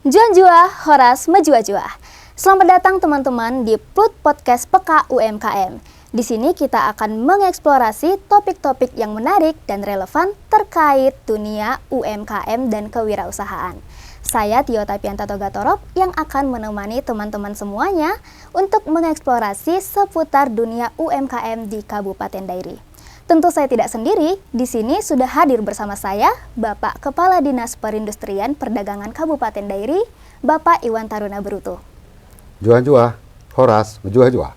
Jua-jua, horas majua-jua. Selamat datang teman-teman di Plut Podcast PK UMKM. Di sini kita akan mengeksplorasi topik-topik yang menarik dan relevan terkait dunia UMKM dan kewirausahaan. Saya Tio Tapianta Togatorop yang akan menemani teman-teman semuanya untuk mengeksplorasi seputar dunia UMKM di Kabupaten Dairi. Tentu saya tidak sendiri, di sini sudah hadir bersama saya Bapak Kepala Dinas Perindustrian Perdagangan Kabupaten Dairi, Bapak Iwan Taruna Beruto. Jua-jua, horas, jua-jua.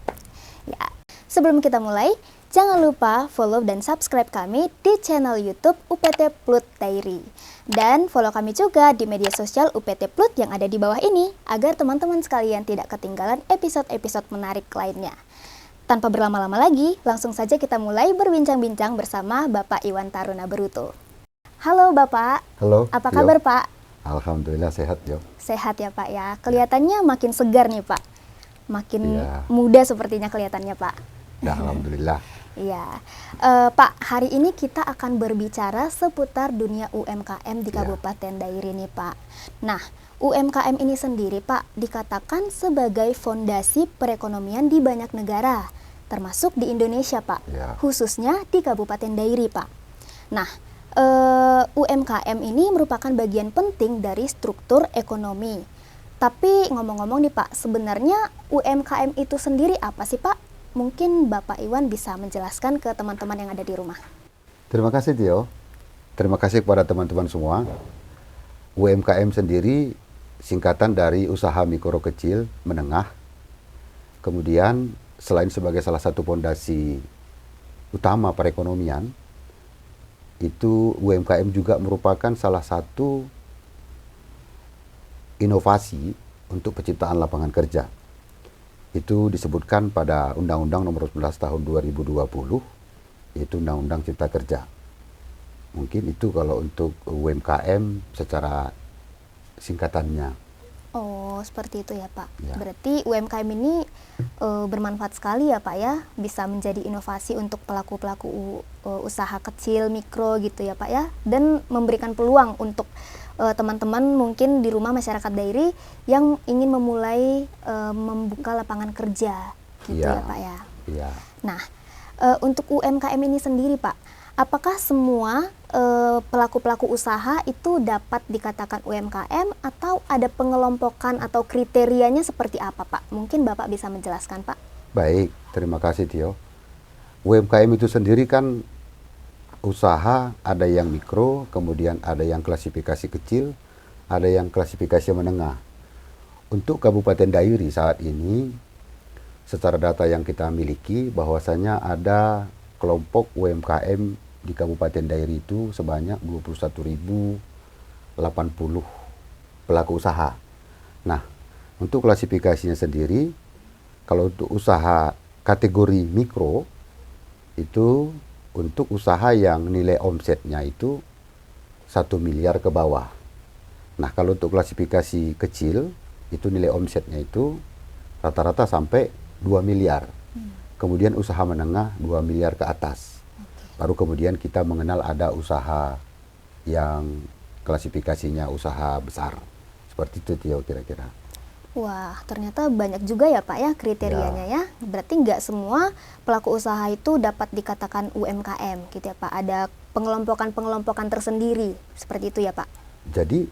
Ya, sebelum kita mulai, jangan lupa follow dan subscribe kami di channel YouTube UPT Plut Dairi. Dan follow kami juga di media sosial UPT Plut yang ada di bawah ini, agar teman-teman sekalian tidak ketinggalan episode-episode menarik lainnya. Tanpa berlama-lama lagi, langsung saja kita mulai berbincang-bincang bersama Bapak Iwan Taruna Beruto. Halo Bapak. Halo. Apa kabar Pak? Alhamdulillah sehat, Jo. Sehat ya Pak ya. Kelihatannya makin segar nih Pak. Makin muda sepertinya kelihatannya Pak. Ya, alhamdulillah. Iya. Pak, hari ini kita akan berbicara seputar dunia UMKM di Kabupaten Dairi nih Pak. Nah, UMKM ini sendiri Pak dikatakan sebagai fondasi perekonomian di banyak negara, termasuk di Indonesia Pak, khususnya di Kabupaten Dairi Pak. Nah, UMKM ini merupakan bagian penting dari struktur ekonomi. Tapi ngomong-ngomong nih Pak, sebenarnya UMKM itu sendiri apa sih Pak? Mungkin Bapak Iwan bisa menjelaskan ke teman-teman yang ada di rumah. Terima kasih Tio. Terima kasih kepada teman-teman semua. UMKM sendiri singkatan dari usaha mikro kecil menengah. Kemudian selain sebagai salah satu fondasi utama perekonomian, itu UMKM juga merupakan salah satu inovasi untuk penciptaan lapangan kerja. Itu disebutkan pada Undang-Undang Nomor 11 Tahun 2020, yaitu Undang-Undang Cipta Kerja. Mungkin itu kalau untuk UMKM secara singkatannya. Oh, seperti itu ya Pak. Ya. Berarti UMKM ini bermanfaat sekali ya Pak ya, bisa menjadi inovasi untuk pelaku-pelaku usaha kecil, mikro gitu ya Pak ya, dan memberikan peluang untuk teman-teman mungkin di rumah masyarakat Dairi yang ingin memulai membuka lapangan kerja gitu ya Pak ya. Iya. Nah, untuk UMKM ini sendiri Pak, apakah semua pelaku-pelaku usaha itu dapat dikatakan UMKM atau ada pengelompokan atau kriterianya seperti apa Pak? Mungkin Bapak bisa menjelaskan Pak. Baik, terima kasih Tio. UMKM itu sendiri kan usaha, ada yang mikro, kemudian ada yang klasifikasi kecil, ada yang klasifikasi menengah. Untuk Kabupaten Dairi saat ini, secara data yang kita miliki, bahwasanya ada kelompok UMKM di Kabupaten Dairi itu sebanyak 21.080 pelaku usaha. Nah, untuk klasifikasinya sendiri, kalau untuk usaha kategori mikro, itu untuk usaha yang nilai omsetnya itu 1 miliar ke bawah. Nah, kalau untuk klasifikasi kecil, itu nilai omsetnya itu rata-rata sampai 2 miliar. Kemudian usaha menengah 2 miliar ke atas. Baru kemudian kita mengenal ada usaha yang klasifikasinya usaha besar. Seperti itu Tio kira-kira. Wah, ternyata banyak juga ya Pak ya kriterianya ya. Berarti nggak semua pelaku usaha itu dapat dikatakan UMKM gitu ya Pak. Ada pengelompokan-pengelompokan tersendiri seperti itu ya Pak. Jadi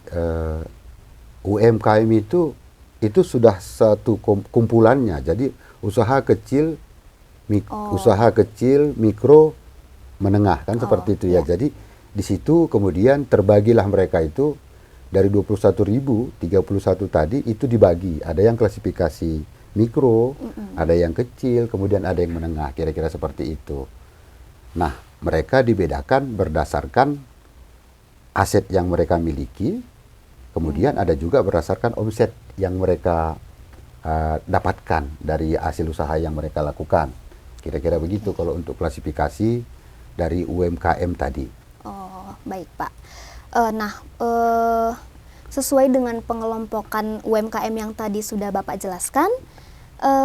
UMKM itu sudah satu kumpulannya. Jadi usaha kecil, usaha kecil, mikro, menengah kan seperti itu ya. Jadi di situ kemudian terbagilah mereka itu dari 21.031 tadi itu dibagi. Ada yang klasifikasi mikro, ada yang kecil, kemudian ada yang menengah. Kira-kira seperti itu. Nah, mereka dibedakan berdasarkan aset yang mereka miliki, kemudian ada juga berdasarkan omset yang mereka dapatkan dari hasil usaha yang mereka lakukan. Kira-kira begitu kalau untuk klasifikasi dari UMKM tadi. Oh, baik Pak. Sesuai dengan pengelompokan UMKM yang tadi sudah Bapak jelaskan,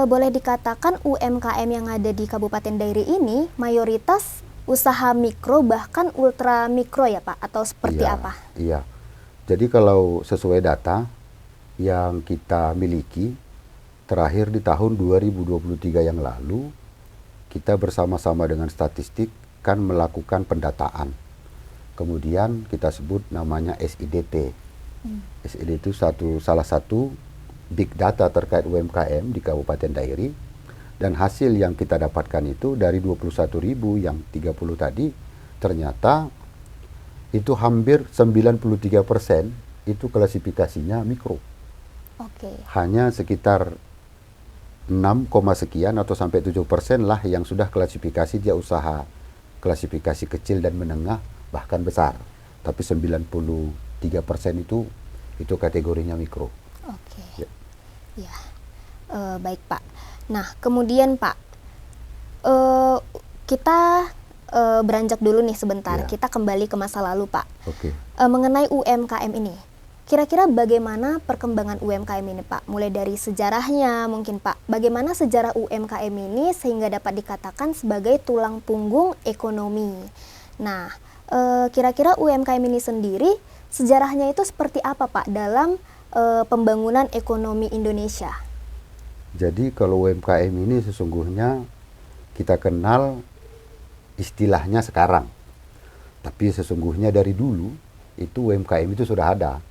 boleh dikatakan UMKM yang ada di Kabupaten Dairi ini mayoritas usaha mikro bahkan ultra mikro ya Pak, atau seperti apa? Iya. Jadi kalau sesuai data yang kita miliki terakhir di tahun 2023 yang lalu, kita bersama-sama dengan statistik kan melakukan pendataan. Kemudian kita sebut namanya SIDT. SIDT itu salah satu big data terkait UMKM di Kabupaten Dairi, dan hasil yang kita dapatkan itu dari 21.000 yang 30 tadi, ternyata itu hampir 93% itu klasifikasinya mikro. Hanya sekitar 6, sekian atau sampai 7% lah yang sudah klasifikasi dia usaha klasifikasi kecil dan menengah bahkan besar. Tapi 93% itu kategorinya mikro. Ya. Baik Pak. Nah kemudian Pak, kita beranjak dulu nih sebentar. Kita kembali ke masa lalu Pak. Mengenai UMKM ini, kira-kira bagaimana perkembangan UMKM ini Pak? Mulai dari sejarahnya mungkin Pak. Bagaimana sejarah UMKM ini sehingga dapat dikatakan sebagai tulang punggung ekonomi. Nah, kira-kira UMKM ini sendiri sejarahnya itu seperti apa Pak dalam pembangunan ekonomi Indonesia? Jadi kalau UMKM ini sesungguhnya kita kenal istilahnya sekarang. Tapi sesungguhnya dari dulu itu UMKM itu sudah ada.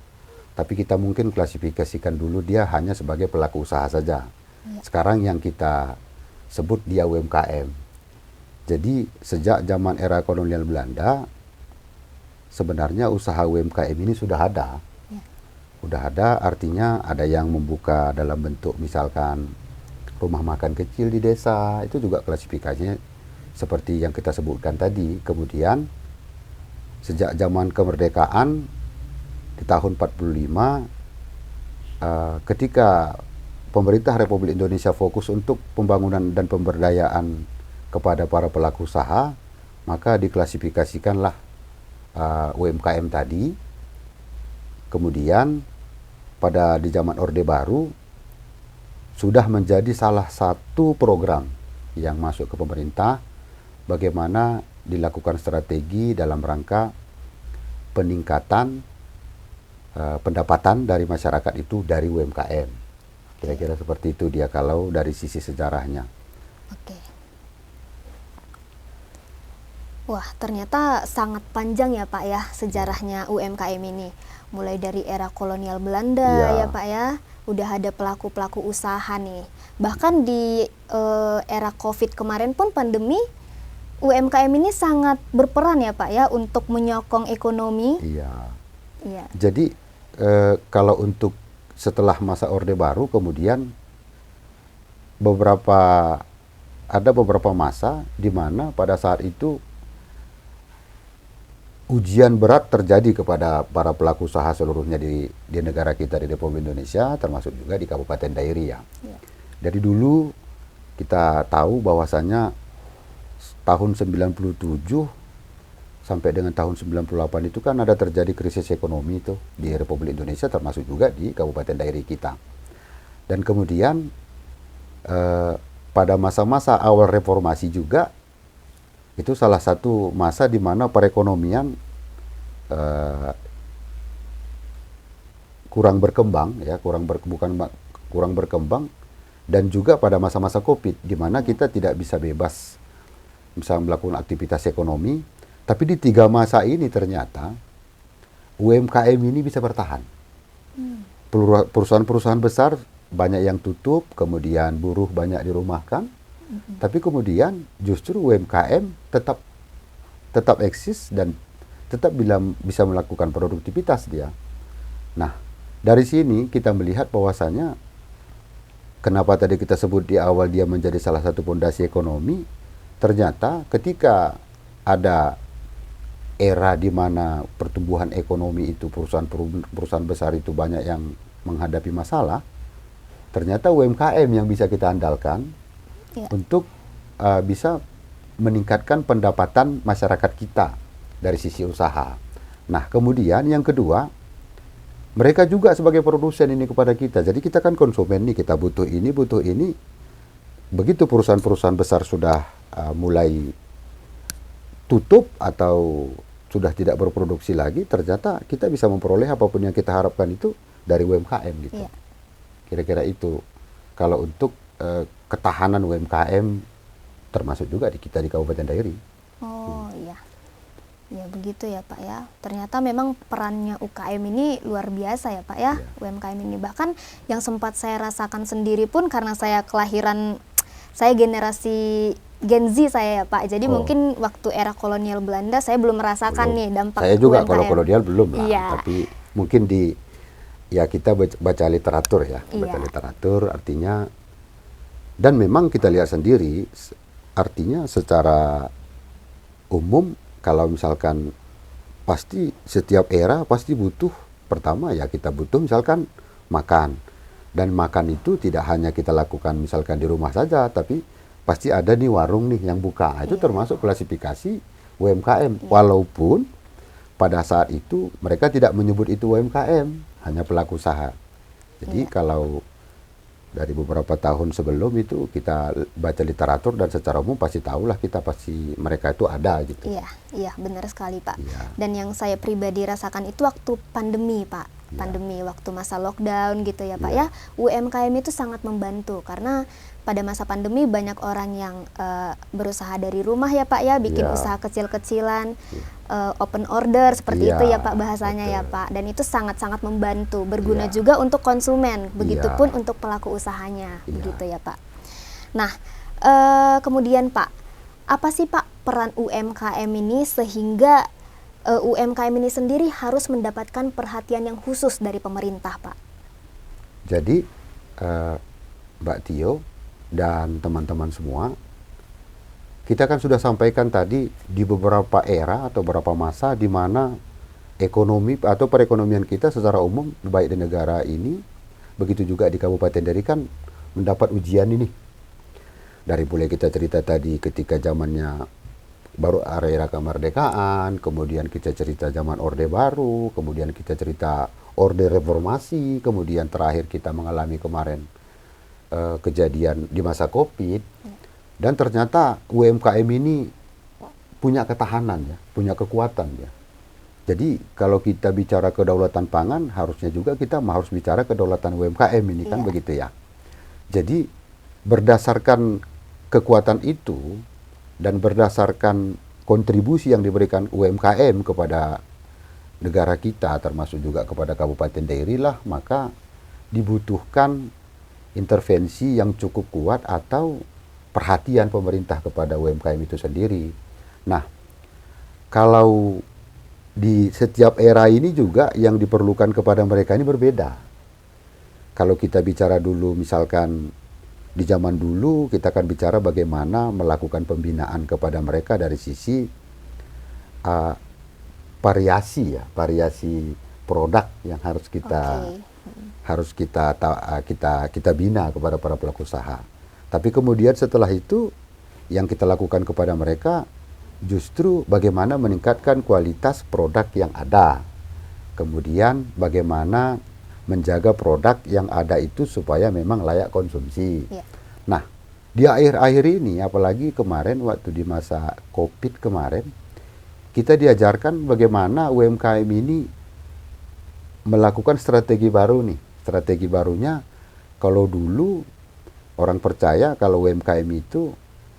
Tapi kita mungkin klasifikasikan dulu dia hanya sebagai pelaku usaha saja. Sekarang yang kita sebut dia UMKM. Jadi sejak zaman era kolonial Belanda, sebenarnya usaha UMKM ini sudah ada. Sudah ada artinya ada yang membuka dalam bentuk misalkan rumah makan kecil di desa, itu juga klasifikasinya seperti yang kita sebutkan tadi. Kemudian sejak zaman kemerdekaan di tahun 45, ketika pemerintah Republik Indonesia fokus untuk pembangunan dan pemberdayaan kepada para pelaku usaha, maka diklasifikasikanlah UMKM tadi. Kemudian di zaman Orde Baru sudah menjadi salah satu program yang masuk ke pemerintah, bagaimana dilakukan strategi dalam rangka peningkatan pendapatan dari masyarakat itu dari UMKM. Kira-kira seperti itu dia kalau dari sisi sejarahnya. Wah, ternyata sangat panjang ya Pak ya sejarahnya UMKM ini. Mulai dari era kolonial Belanda ya Pak ya, udah ada pelaku-pelaku usaha nih. Bahkan di era COVID kemarin pun pandemi, UMKM ini sangat berperan ya Pak ya untuk menyokong ekonomi. Jadi kalau untuk setelah masa Orde Baru kemudian ada beberapa masa di mana pada saat itu ujian berat terjadi kepada para pelaku usaha seluruhnya di negara kita, di Republik Indonesia, termasuk juga di Kabupaten Dairi ya. Dari dulu kita tahu bahwasannya tahun 97 sampai dengan tahun 98 itu kan ada terjadi krisis ekonomi itu di Republik Indonesia, termasuk juga di Kabupaten Dairi kita. Dan kemudian pada masa-masa awal reformasi juga, itu salah satu masa di mana perekonomian kurang berkembang, ya, kurang berkembang, dan juga pada masa-masa COVID, di mana kita tidak bisa bebas misalnya melakukan aktivitas ekonomi. Tapi di 3 masa ini ternyata UMKM ini bisa bertahan. Perusahaan-perusahaan besar banyak yang tutup, kemudian buruh banyak dirumahkan. Tapi kemudian justru UMKM tetap eksis dan tetap bisa melakukan produktivitas dia. Nah, dari sini kita melihat bahwasanya kenapa tadi kita sebut di awal dia menjadi salah satu fondasi ekonomi. Ternyata ketika ada era di mana pertumbuhan ekonomi itu perusahaan besar itu banyak yang menghadapi masalah, ternyata UMKM yang bisa kita andalkan untuk bisa meningkatkan pendapatan masyarakat kita dari sisi usaha. Nah, kemudian yang kedua, mereka juga sebagai produsen ini kepada kita. Jadi kita kan konsumen nih, kita butuh ini, butuh ini. Begitu perusahaan-perusahaan besar sudah mulai tutup atau sudah tidak berproduksi lagi, ternyata kita bisa memperoleh apapun yang kita harapkan itu dari UMKM gitu. Iya. Kira-kira itu. Kalau untuk ketahanan UMKM termasuk juga di kita di Kabupaten Dairi. Oh iya. Ya begitu ya Pak ya. Ternyata memang perannya UKM ini luar biasa ya Pak ya. Iya. UMKM ini bahkan yang sempat saya rasakan sendiri pun karena saya kelahiran, saya generasi Gen Z saya ya Pak. Jadi mungkin waktu era kolonial Belanda saya belum merasakan nih dampak Saya juga UMKM. kalau kolonial belum lah. Iya. Tapi mungkin ya kita baca literatur ya. Iya. Baca literatur artinya, dan memang kita lihat sendiri artinya secara umum kalau misalkan pasti setiap era pasti butuh, pertama ya kita butuh misalkan makan, dan makan itu tidak hanya kita lakukan misalkan di rumah saja, tapi pasti ada nih warung nih yang buka. Itu termasuk klasifikasi UMKM, walaupun pada saat itu mereka tidak menyebut itu UMKM, hanya pelaku usaha. Jadi kalau dari beberapa tahun sebelum itu kita baca literatur dan secara umum pasti tahulah kita pasti mereka itu ada gitu. Iya, benar sekali Pak. Iya. Dan yang saya pribadi rasakan itu waktu pandemi Pak. Iya. Pandemi, waktu masa lockdown gitu ya Pak Iya. ya. UMKM itu sangat membantu karena pada masa pandemi banyak orang yang berusaha dari rumah ya Pak ya, bikin Iya. usaha kecil-kecilan, open order seperti Iya, itu ya Pak bahasanya ya betul. Pak. Dan itu sangat-sangat membantu, berguna Iya. juga untuk konsumen, begitupun Iya. untuk pelaku usahanya, Iya. begitu ya Pak. Nah, kemudian Pak, apa sih Pak peran UMKM ini sehingga UMKM ini sendiri harus mendapatkan perhatian yang khusus dari pemerintah Pak? Jadi Mbak Tio dan teman-teman semua, kita kan sudah sampaikan tadi di beberapa era atau beberapa masa di mana ekonomi atau perekonomian kita secara umum baik di negara ini, begitu juga di Kabupaten Dairi kan mendapat ujian ini. Dari mulai kita cerita tadi ketika zamannya baru era kemerdekaan, kemudian kita cerita zaman Orde Baru, kemudian kita cerita Orde Reformasi, kemudian terakhir kita mengalami kemarin kejadian di masa Covid. Dan ternyata UMKM ini punya ketahanan ya, punya kekuatan ya. Jadi kalau kita bicara kedaulatan pangan, harusnya juga kita harus bicara kedaulatan UMKM ini kan begitu ya. Jadi berdasarkan kekuatan itu dan berdasarkan kontribusi yang diberikan UMKM kepada negara kita, termasuk juga kepada Kabupaten Dairi lah, maka dibutuhkan intervensi yang cukup kuat atau perhatian pemerintah kepada UMKM itu sendiri. Nah, kalau di setiap era ini juga yang diperlukan kepada mereka ini berbeda. Kalau kita bicara dulu misalkan di zaman dulu, kita akan bicara bagaimana melakukan pembinaan kepada mereka dari sisi variasi produk yang harus kita bina kepada para pelaku usaha. Tapi kemudian setelah itu yang kita lakukan kepada mereka justru bagaimana meningkatkan kualitas produk yang ada. Kemudian bagaimana menjaga produk yang ada itu supaya memang layak konsumsi. Nah, di akhir-akhir ini, apalagi kemarin waktu di masa Covid kemarin, kita diajarkan bagaimana UMKM ini melakukan strategi baru nih. Strategi barunya, kalau dulu orang percaya kalau UMKM itu,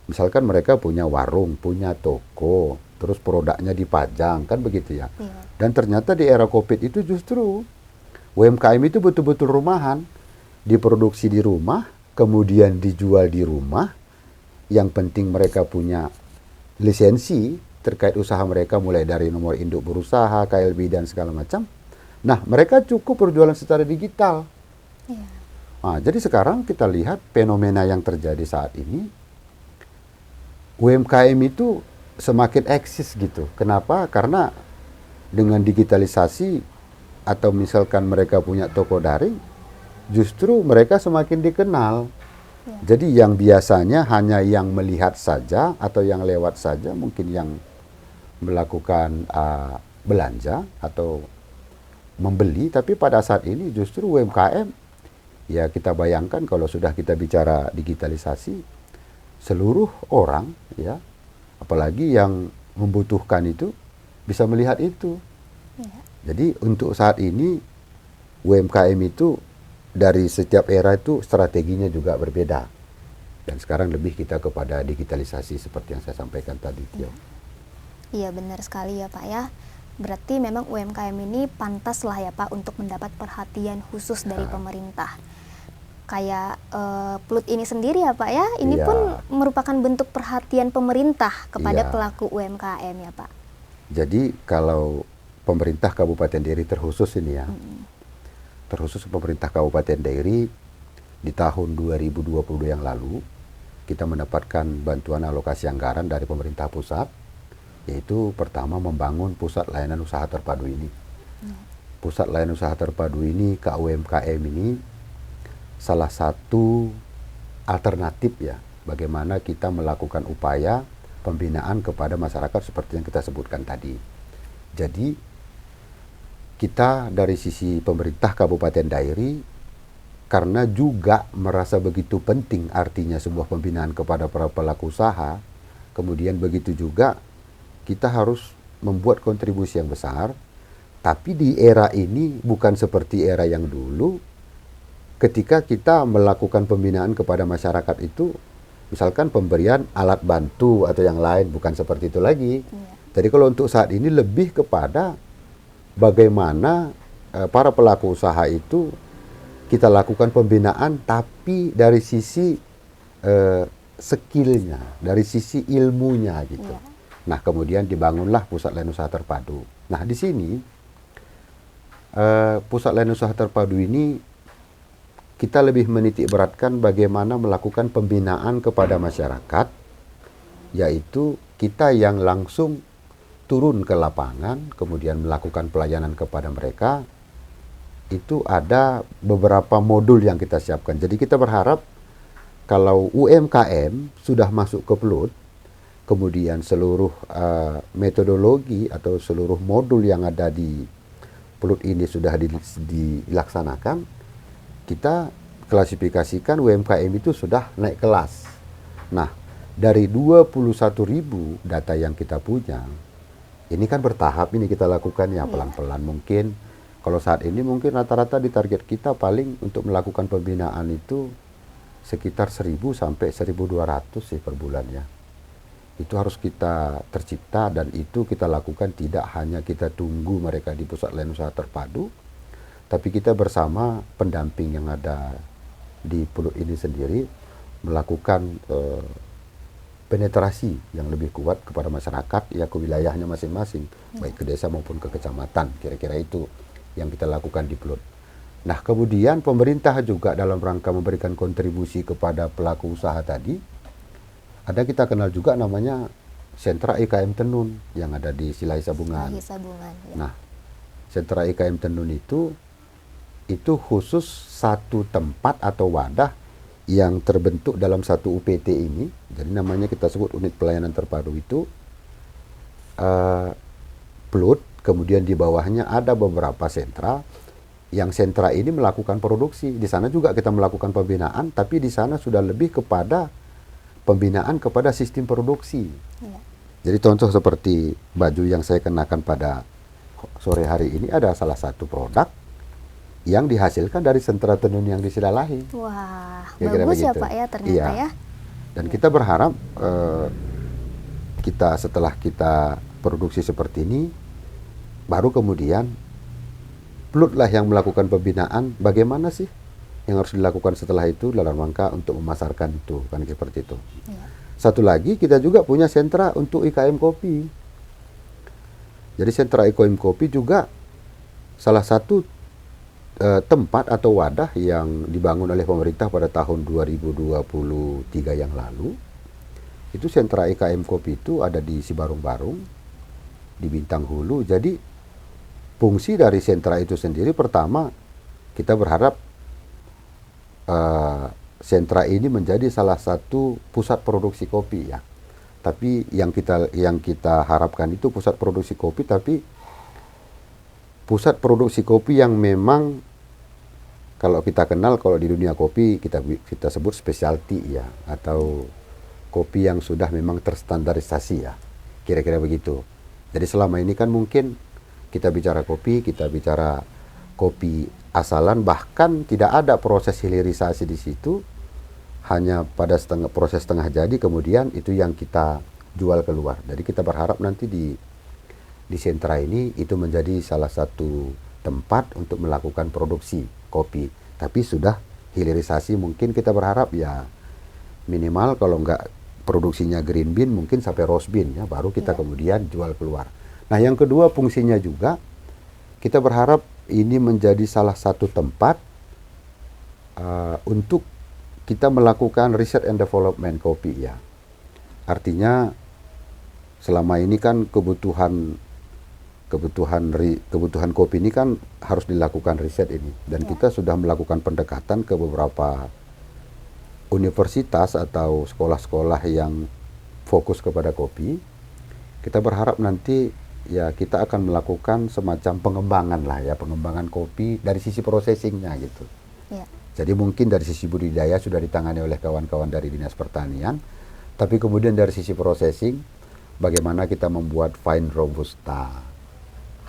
misalkan mereka punya warung, punya toko, terus produknya dipajang, kan begitu ya. Dan ternyata di era Covid itu justru UMKM itu betul-betul rumahan, diproduksi di rumah, kemudian dijual di rumah. Yang penting mereka punya lisensi terkait usaha mereka, mulai dari nomor induk berusaha, KLB dan segala macam. Nah, mereka cukup berjualan secara digital. Nah, jadi sekarang kita lihat fenomena yang terjadi saat ini, UMKM itu semakin eksis gitu. Kenapa? Karena dengan digitalisasi atau misalkan mereka punya toko daring, justru mereka semakin dikenal. Jadi yang biasanya hanya yang melihat saja atau yang lewat saja, mungkin yang melakukan belanja atau membeli, tapi pada saat ini justru UMKM, ya kita bayangkan kalau sudah kita bicara digitalisasi, seluruh orang ya, apalagi yang membutuhkan itu bisa melihat itu. Jadi untuk saat ini UMKM itu dari setiap era itu strateginya juga berbeda. Dan sekarang lebih kita kepada digitalisasi seperti yang saya sampaikan tadi, Tio. Iya benar sekali ya Pak ya. Berarti memang UMKM ini pantas lah ya Pak untuk mendapat perhatian khusus dari pemerintah. Kayak Plut ini sendiri ya Pak ya, ini pun merupakan bentuk perhatian pemerintah kepada pelaku UMKM ya Pak. Jadi kalau pemerintah Kabupaten Dairi terkhusus ini ya, terkhusus pemerintah Kabupaten Dairi di tahun 2020 yang lalu, kita mendapatkan bantuan alokasi anggaran dari pemerintah pusat, yaitu pertama membangun pusat layanan usaha terpadu ini. Pusat layanan usaha terpadu ini, KUMKM ini, salah satu alternatif ya, bagaimana kita melakukan upaya pembinaan kepada masyarakat seperti yang kita sebutkan tadi. Jadi, kita dari sisi pemerintah Kabupaten Dairi, karena juga merasa begitu penting artinya sebuah pembinaan kepada para pelaku usaha, kemudian begitu juga kita harus membuat kontribusi yang besar, tapi di era ini bukan seperti era yang dulu, ketika kita melakukan pembinaan kepada masyarakat itu, misalkan pemberian alat bantu atau yang lain, bukan seperti itu lagi. Jadi kalau untuk saat ini lebih kepada bagaimana para pelaku usaha itu kita lakukan pembinaan, tapi dari sisi skillnya, dari sisi ilmunya gitu. Nah, kemudian dibangunlah pusat layanan usaha terpadu. Nah, di sini pusat layanan usaha terpadu ini kita lebih menitik beratkan bagaimana melakukan pembinaan kepada masyarakat, yaitu kita yang langsung turun ke lapangan, kemudian melakukan pelayanan kepada mereka. Itu ada beberapa modul yang kita siapkan. Jadi kita berharap kalau UMKM sudah masuk ke Plut, kemudian seluruh metodologi atau seluruh modul yang ada di Plut ini sudah dilaksanakan, kita klasifikasikan UMKM itu sudah naik kelas. Nah, dari 21.000 data yang kita punya, ini kan bertahap ini kita lakukan ya, pelan-pelan mungkin. Kalau saat ini mungkin rata-rata di target kita paling untuk melakukan pembinaan itu sekitar 1.000 sampai 1.200 sih per bulan ya. Itu harus kita tercipta, dan itu kita lakukan tidak hanya kita tunggu mereka di pusat layanan usaha terpadu, tapi kita bersama pendamping yang ada di Plut ini sendiri melakukan penetrasi yang lebih kuat kepada masyarakat ya, ke wilayahnya masing-masing, baik ke desa maupun ke kecamatan. Kira-kira itu yang kita lakukan di Plut. Nah, kemudian pemerintah juga dalam rangka memberikan kontribusi kepada pelaku usaha tadi, ada kita kenal juga namanya Sentra IKM Tenun yang ada di Silai Sabungan. Ya. Nah, Sentra IKM Tenun itu khusus satu tempat atau wadah yang terbentuk dalam satu UPT ini. Jadi namanya kita sebut unit pelayanan terpadu itu Plut. Kemudian di bawahnya ada beberapa sentra, yang sentra ini melakukan produksi. Di sana juga kita melakukan pembinaan, tapi di sana sudah lebih kepada pembinaan kepada sistem produksi. Jadi contoh seperti baju yang saya kenakan pada sore hari ini ada salah satu produk yang dihasilkan dari sentra tenun yang di Silalahi. Wah, Kira-kira bagus begitu. ya Pak ya ternyata ya. Dan kita berharap kita setelah kita produksi seperti ini, baru kemudian Plut lah yang melakukan pembinaan bagaimana sih yang harus dilakukan setelah itu dalam rangka untuk memasarkan itu, kan seperti itu. Satu lagi kita juga punya sentra untuk IKM kopi. Jadi sentra IKM kopi juga salah satu tempat atau wadah yang dibangun oleh pemerintah pada tahun 2023 yang lalu. Itu sentra IKM kopi itu ada di Sibarung-Barung, di Bintang Hulu. Jadi fungsi dari sentra itu sendiri, pertama kita berharap sentra ini menjadi salah satu pusat produksi kopi ya. Tapi yang kita harapkan itu pusat produksi kopi, tapi pusat produksi kopi yang memang kalau kita kenal, kalau di dunia kopi kita sebut specialty ya, atau kopi yang sudah memang terstandarisasi ya, kira-kira begitu. Jadi selama ini kan mungkin kita bicara kopi, kita bicara kopi asalan, bahkan tidak ada proses hilirisasi di situ, hanya pada proses setengah jadi, kemudian itu yang kita jual keluar. Jadi kita berharap nanti di sentra ini itu menjadi salah satu tempat untuk melakukan produksi kopi, tapi sudah hilirisasi. Mungkin kita berharap ya minimal kalau enggak produksinya green bean mungkin sampai roast bean ya, baru kita kemudian jual keluar. Nah yang kedua fungsinya juga kita berharap ini menjadi salah satu tempat untuk kita melakukan research and development kopi ya. Artinya selama ini kan kebutuhan kopi ini kan harus dilakukan riset ini, dan kita sudah melakukan pendekatan ke beberapa universitas atau sekolah-sekolah yang fokus kepada kopi. Kita berharap nanti ya kita akan melakukan semacam pengembangan lah ya, pengembangan kopi dari sisi processingnya gitu. Ya. Jadi mungkin dari sisi budidaya sudah ditangani oleh kawan-kawan dari Dinas Pertanian, tapi kemudian dari sisi processing, bagaimana kita membuat fine robusta,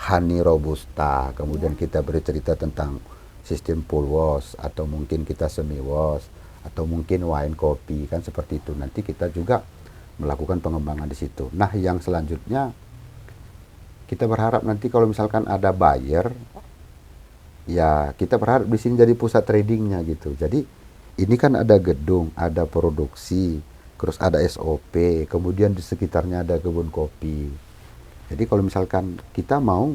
honey robusta, kemudian kita bercerita tentang sistem full wash, atau mungkin kita semi wash, atau mungkin wine kopi, kan seperti itu. Nanti kita juga melakukan pengembangan di situ. Nah yang selanjutnya, kita berharap nanti kalau misalkan ada buyer, ya kita berharap di sini jadi pusat tradingnya gitu. Jadi ini kan ada gedung, ada produksi, terus ada SOP, kemudian di sekitarnya ada kebun kopi. Jadi kalau misalkan kita mau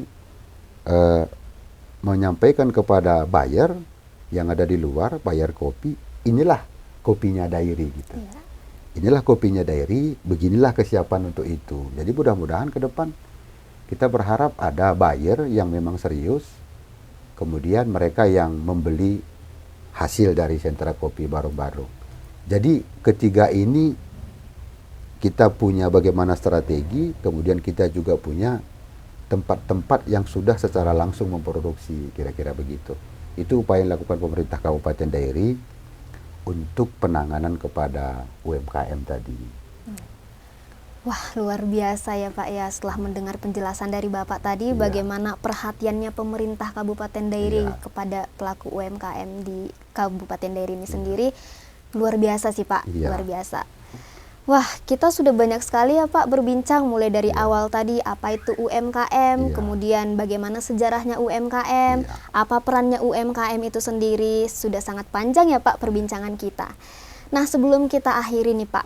menyampaikan kepada buyer yang ada di luar, buyer kopi, inilah kopinya Dairi gitu. Inilah kopinya Dairi, beginilah kesiapan untuk itu. Jadi mudah-mudahan ke depan kita berharap ada buyer yang memang serius, kemudian mereka yang membeli hasil dari sentra kopi Barong-Barong. Jadi ketiga ini kita punya bagaimana strategi, kemudian kita juga punya tempat-tempat yang sudah secara langsung memproduksi, kira-kira begitu. Itu upaya yang dilakukan pemerintah Kabupaten Dairi untuk penanganan kepada UMKM tadi. Wah, luar biasa ya Pak ya, setelah mendengar penjelasan dari Bapak tadi, bagaimana perhatiannya pemerintah Kabupaten Dairi kepada pelaku UMKM di Kabupaten Dairi ini sendiri, luar biasa sih Pak, luar biasa. Wah, kita sudah banyak sekali ya Pak berbincang, mulai dari awal tadi apa itu UMKM, kemudian bagaimana sejarahnya UMKM, apa perannya UMKM itu sendiri, sudah sangat panjang ya Pak perbincangan kita. Nah sebelum kita akhiri nih Pak,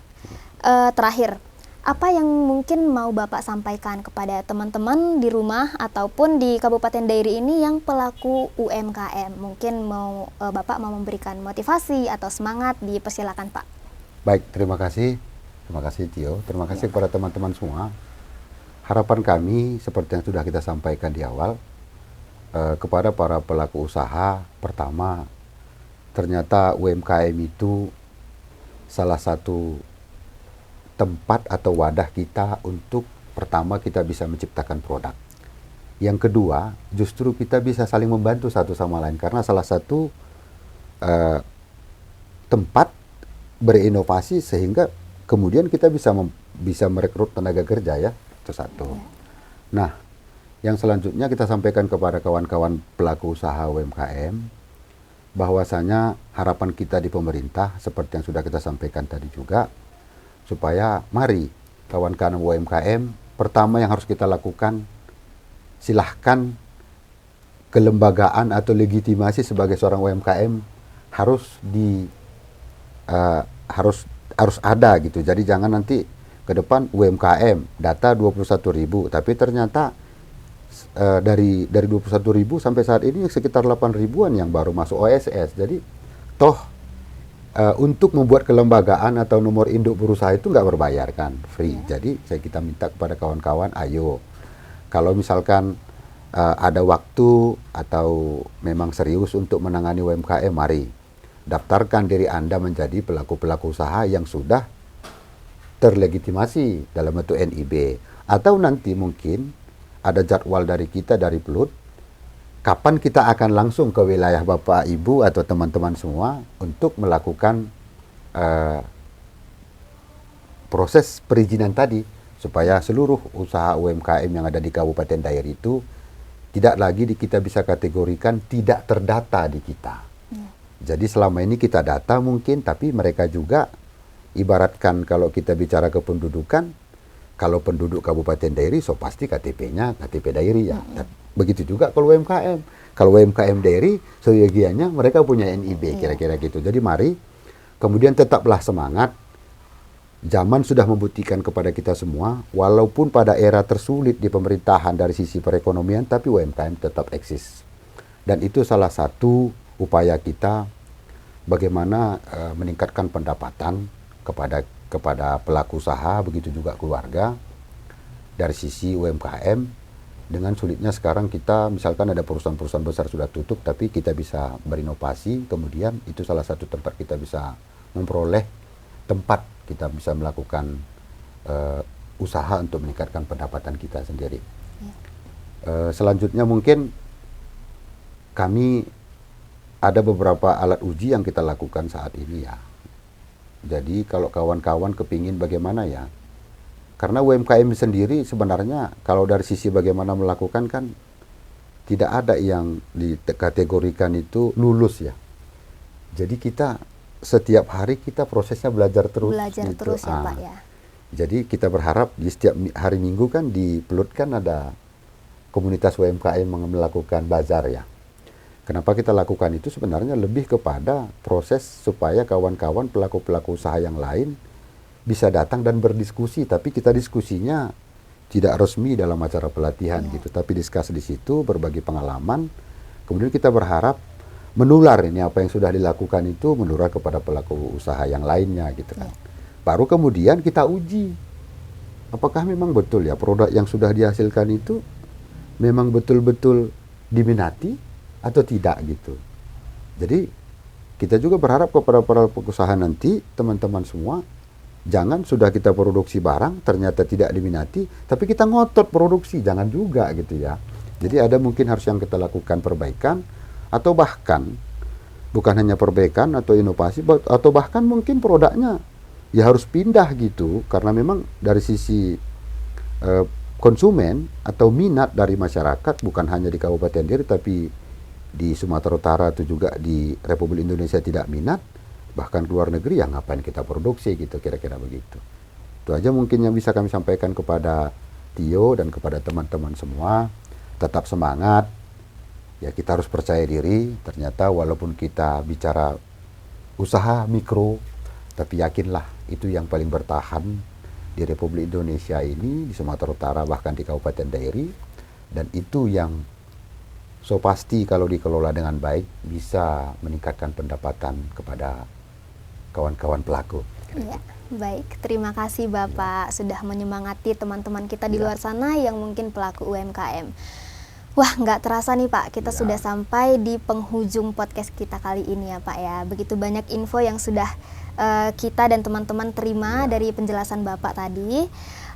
terakhir, apa yang mungkin mau Bapak sampaikan kepada teman-teman di rumah ataupun di Kabupaten Dairi ini yang pelaku UMKM? Mungkin Bapak mau memberikan motivasi atau semangat, dipersilakan Pak. Baik, terima kasih Tio, terima kasih kepada teman-teman semua. Harapan kami seperti yang sudah kita sampaikan di awal, kepada para pelaku usaha, pertama, ternyata UMKM itu salah satu tempat atau wadah kita untuk pertama kita bisa menciptakan produk. Yang kedua, justru kita bisa saling membantu satu sama lain, karena salah satu tempat berinovasi sehingga kemudian kita bisa merekrut tenaga kerja ya, itu satu. Nah, yang selanjutnya kita sampaikan kepada kawan-kawan pelaku usaha UMKM, bahwasanya harapan kita di pemerintah seperti yang sudah kita sampaikan tadi juga, supaya mari kawan-kawan UMKM, pertama yang harus kita lakukan, silahkan kelembagaan atau legitimasi sebagai seorang UMKM harus ada gitu. Jadi jangan nanti ke depan UMKM data 21.000, tapi ternyata dari 21.000 sampai saat ini sekitar 8.000-an yang baru masuk OSS. Jadi toh untuk membuat kelembagaan atau nomor induk berusaha itu nggak berbayar kan, free. Jadi kita minta kepada kawan-kawan, ayo kalau misalkan ada waktu atau memang serius untuk menangani UMKM, mari daftarkan diri Anda menjadi pelaku-pelaku usaha yang sudah terlegitimasi dalam bentuk NIB. Atau nanti mungkin ada jadwal dari kita, dari PLUD, kapan kita akan langsung ke wilayah Bapak, Ibu, atau teman-teman semua untuk melakukan proses perizinan tadi, supaya seluruh usaha UMKM yang ada di Kabupaten Dairi itu tidak lagi kita bisa kategorikan tidak terdata di kita. Jadi selama ini kita data mungkin, tapi mereka juga ibaratkan kalau kita bicara kependudukan, kalau penduduk Kabupaten Dairi, so pasti KTP-nya KTP Dairi ya. Begitu juga kalau UMKM. Kalau UMKM Dairi, seyogianya mereka punya NIB, kira-kira gitu. Jadi mari, kemudian tetaplah semangat. Zaman sudah membuktikan kepada kita semua, walaupun pada era tersulit di pemerintahan dari sisi perekonomian, tapi UMKM tetap eksis. Dan itu salah satu upaya kita bagaimana meningkatkan pendapatan kepada pelaku usaha, begitu juga keluarga dari sisi UMKM. Dengan sulitnya sekarang kita misalkan ada perusahaan-perusahaan besar sudah tutup, tapi kita bisa berinovasi, kemudian itu salah satu tempat kita bisa memperoleh tempat kita bisa melakukan usaha untuk meningkatkan pendapatan kita sendiri. Selanjutnya mungkin kami ada beberapa alat uji yang kita lakukan saat ini ya. Jadi kalau kawan-kawan kepingin bagaimana ya, karena UMKM sendiri sebenarnya kalau dari sisi bagaimana melakukan kan tidak ada yang dikategorikan itu lulus ya. Jadi kita setiap hari kita prosesnya belajar terus. Belajar gitu. terus ya Pak ya. Jadi kita berharap di setiap hari Minggu kan di Pelut kan ada komunitas UMKM melakukan bazar ya. Kenapa kita lakukan itu sebenarnya lebih kepada proses supaya kawan-kawan pelaku-pelaku usaha yang lain bisa datang dan berdiskusi, tapi kita diskusinya tidak resmi dalam acara pelatihan gitu, tapi diskus di situ berbagi pengalaman. Kemudian kita berharap menular ini apa yang sudah dilakukan itu menular kepada pelaku usaha yang lainnya gitu kan. Baru kemudian kita uji apakah memang betul ya produk yang sudah dihasilkan itu memang betul-betul diminati atau tidak gitu. Jadi kita juga berharap kepada para pengusaha nanti, teman-teman semua, jangan sudah kita produksi barang ternyata tidak diminati, tapi kita ngotot produksi, jangan juga gitu ya. Jadi ada mungkin harus yang kita lakukan perbaikan, atau bahkan bukan hanya perbaikan atau inovasi, atau bahkan mungkin produknya ya harus pindah gitu, karena memang dari sisi konsumen atau minat dari masyarakat bukan hanya di Kabupaten Dairi tapi di Sumatera Utara itu juga di Republik Indonesia tidak minat, bahkan keluar negeri ya ngapain kita produksi gitu, kira-kira begitu. Itu aja mungkin yang bisa kami sampaikan kepada Tio dan kepada teman-teman semua. Tetap semangat, ya kita harus percaya diri, ternyata walaupun kita bicara usaha mikro, tapi yakinlah itu yang paling bertahan di Republik Indonesia ini, di Sumatera Utara bahkan di Kabupaten Dairi, dan itu yang so pasti kalau dikelola dengan baik bisa meningkatkan pendapatan kepada kawan-kawan pelaku. Iya, baik. Terima kasih Bapak sudah menyemangati teman-teman kita di luar sana yang mungkin pelaku UMKM. Wah, nggak terasa nih Pak, kita sudah sampai di penghujung podcast kita kali ini ya Pak ya. Begitu banyak info yang sudah kita dan teman-teman terima dari penjelasan Bapak tadi.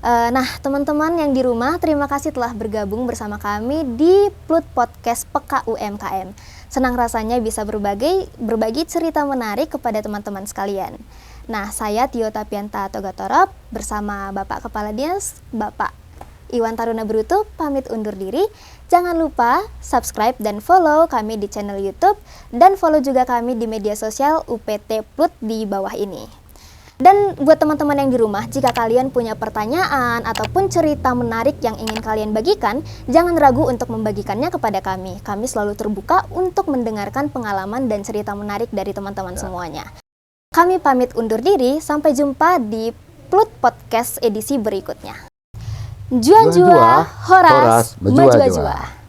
Nah, teman-teman yang di rumah, terima kasih telah bergabung bersama kami di Plut Podcast Peka UMKM. Senang rasanya bisa berbagi cerita menarik kepada teman-teman sekalian. Nah, saya Tio Tapianta Togatorop bersama Bapak Kepala Dinas, Bapak Iwan Taruna Brutu, pamit undur diri. Jangan lupa subscribe dan follow kami di channel YouTube dan follow juga kami di media sosial UPT Plut di bawah ini. Dan buat teman-teman yang di rumah, jika kalian punya pertanyaan ataupun cerita menarik yang ingin kalian bagikan, jangan ragu untuk membagikannya kepada kami. Kami selalu terbuka untuk mendengarkan pengalaman dan cerita menarik dari teman-teman semuanya. Kami pamit undur diri, sampai jumpa di Plut Podcast edisi berikutnya. Jua-jua, horas, menjua-jua.